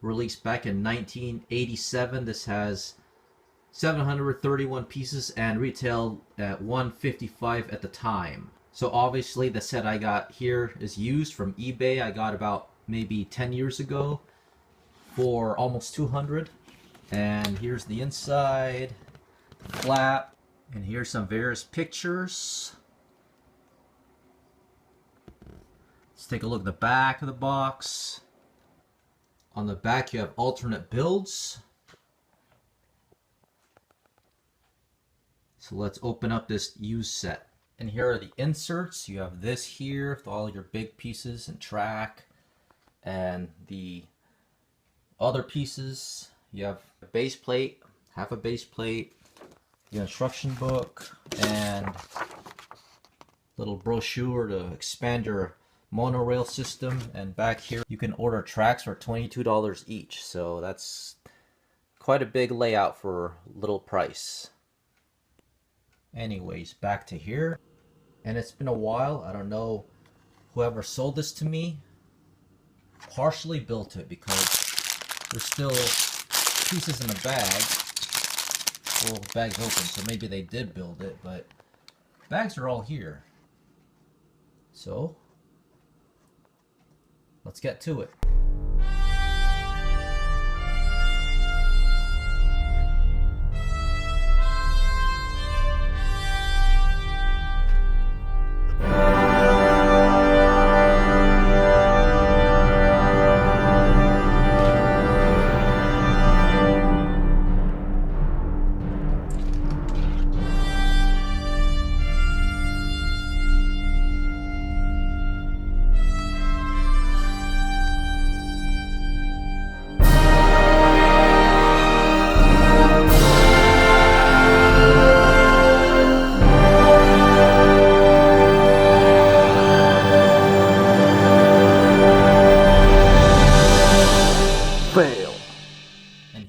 released back in 1987. This has 731 pieces and retailed at $155 at the time. So obviously the set I got here is used from eBay. I got about maybe 10 years ago for almost $200. And here's the inside, the flap, and here's some various pictures. Let's take a look at the back of the box. On the back you have alternate builds. So let's open up this used set. And here are the inserts. You have this here with all your big pieces and track, and the other pieces. You have a base plate, half a base plate, the instruction book, and little brochure to expand your monorail system. And back here you can order tracks for $22 each, so that's quite a big layout for a little price. Anyways, back to here, and it's been a while. I don't know whoever sold this to me partially built it, because there's still pieces in the bag. Well, the bag's open, so maybe they did build it, but bags are all here. So let's get to it.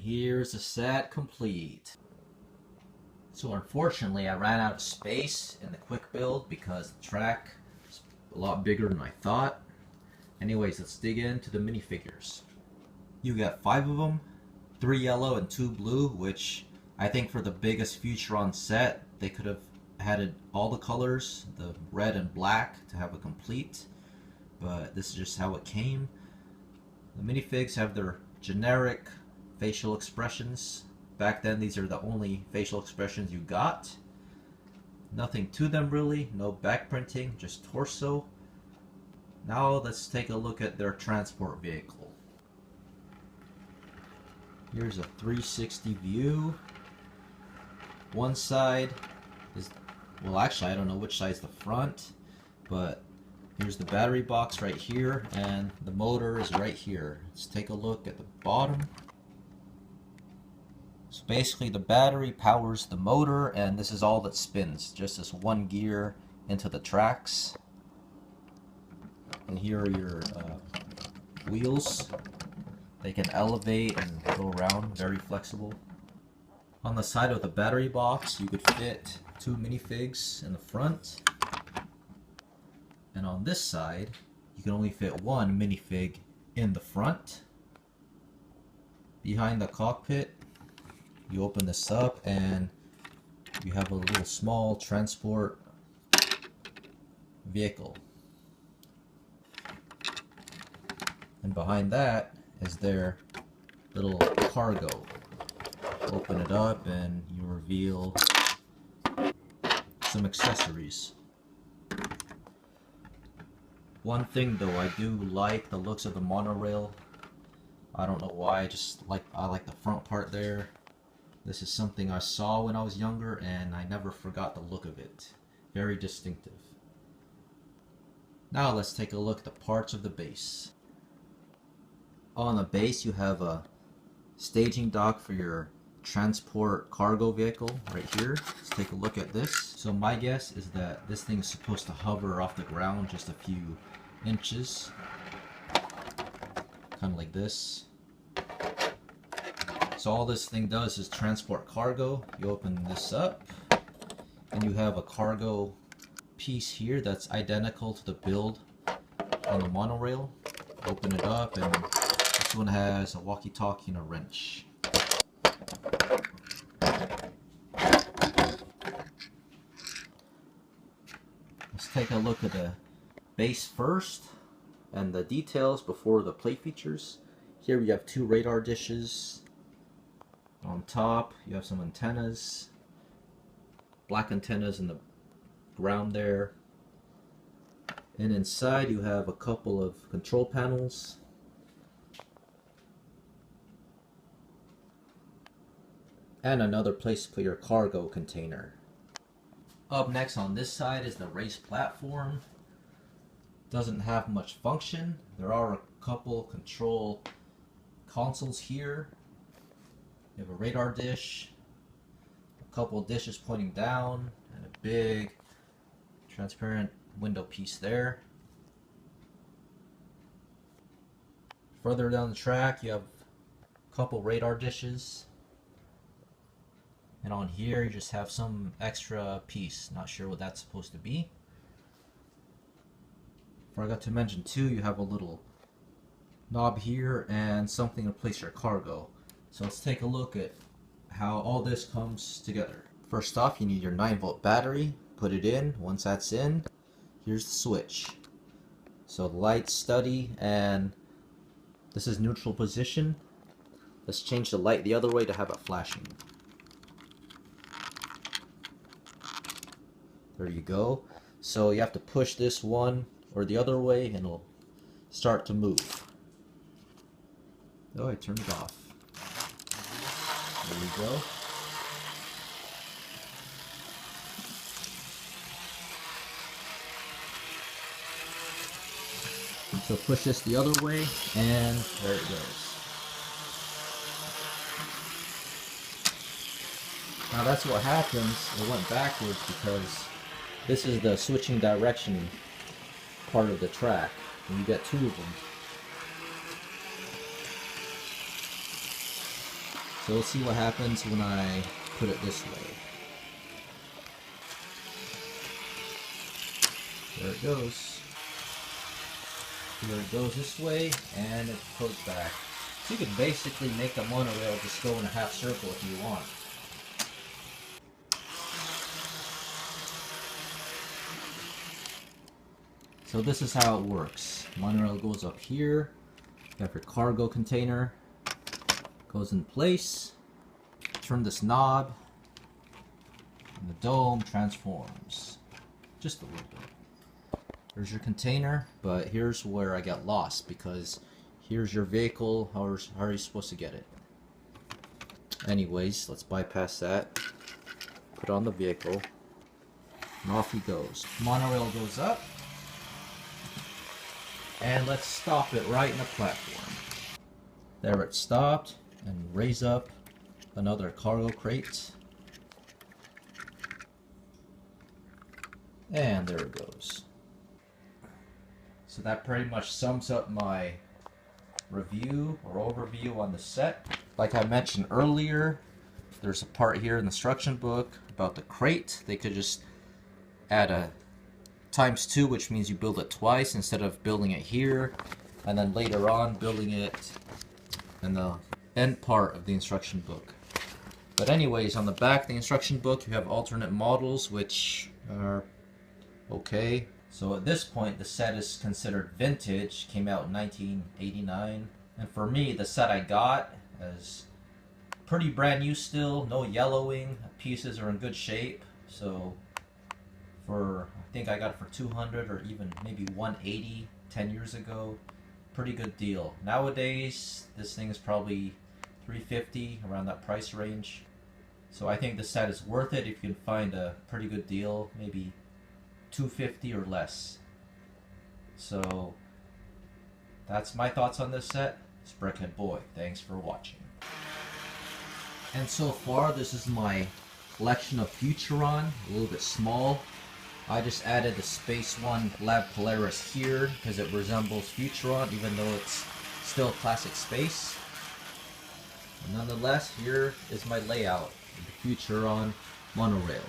Here's the set complete. So unfortunately I ran out of space in the quick build because the track is a lot bigger than I thought. Anyways, let's dig into the minifigures. You got 5 of them, 3 yellow and 2 blue, which I think for the biggest Futuron set they could have had all the colors, the red and black, to have a complete, but this is just how it came. The minifigs have their generic facial expressions. Back then these are the only facial expressions you got. Nothing to them really, no back printing, just torso. Now let's take a look at their transport vehicle. Here's a 360 view. One side is, well actually I don't know which side's the front, but here's the battery box right here, and the motor is right here. Let's take a look at the bottom. So basically the battery powers the motor, and this is all that spins, just this one gear into the tracks. And here are your wheels. They can elevate and go around, very flexible. On the side of the battery box you could fit 2 minifigs in the front, and on this side you can only fit 1 minifig in the front. Behind the cockpit you open this up and you have a little small transport vehicle. And behind that is their little cargo. Open it up and you reveal some accessories. One thing though, I do like the looks of the monorail. I don't know why, I like the front part there. This is something I saw when I was younger and I never forgot the look of it. Very distinctive. Now let's take a look at the parts of the base. On the base you have a staging dock for your transport cargo vehicle right here. Let's take a look at this. So my guess is that this thing is supposed to hover off the ground just a few inches. Kind of like this. So all this thing does is transport cargo. You open this up and you have a cargo piece here that's identical to the build on the monorail. Open it up and this one has a walkie-talkie and a wrench. Let's take a look at the base first and the details before the play features. Here we have 2 radar dishes. On top you have some antennas, black antennas in the ground there. And inside you have a couple of control panels. And another place to put your cargo container. Up next on this side is the race platform. Doesn't have much function. There are a couple control consoles here. You have a radar dish, a couple of dishes pointing down, and a big transparent window piece there. Further down the track you have a couple radar dishes. And on here you just have some extra piece. Not sure what that's supposed to be. Forgot to mention too, you have a little knob here and something to place your cargo. So let's take a look at how all this comes together. First off, you need your 9-volt battery. Put it in. Once that's in, here's the switch. So the light's steady and this is neutral position. Let's change the light the other way to have it flashing. There you go. So you have to push this one or the other way and it'll start to move. Oh, I turned it off. There we go. So push this the other way and there it goes. Now that's what happens. It went backwards because this is the switching direction part of the track, and you get 2 of them. So we'll see what happens when I put it this way. There it goes. Here it goes this way, and it goes back. So you could basically make the monorail just go in a half circle if you want. So this is how it works. Monorail goes up here. You have your cargo container. Goes in place. Turn this knob. And the dome transforms. Just a little bit. There's your container, but here's where I got lost because here's your vehicle. How are you supposed to get it? Anyways, let's bypass that. Put on the vehicle. And off he goes. Monorail goes up. And let's stop it right in the platform. There it stopped, and raise up another cargo crate. And there it goes. So that pretty much sums up my review or overview on the set. Like I mentioned earlier, there's a part here in the instruction book about the crate. They could just add a ×2, which means you build it twice instead of building it here and then later on building it in the end part of the instruction book. But anyways, on the back of the instruction book you have alternate models which are okay. So at this point the set is considered vintage, came out in 1989, and for me the set I got is pretty brand new still, no yellowing, pieces are in good shape. So I think I got it for 200 or even maybe 180 10 years ago. Pretty good deal. Nowadays this thing is probably 350, around that price range. So I think the set is worth it if you can find a pretty good deal, maybe 250 or less. So that's my thoughts on this set. It's Brickhead Boy. Thanks for watching. And so far this is my collection of Futuron, a little bit small. I just added the Space One Lab Polaris here because it resembles Futuron even though it's still classic space. And nonetheless, here is my layout of the Futuron monorail.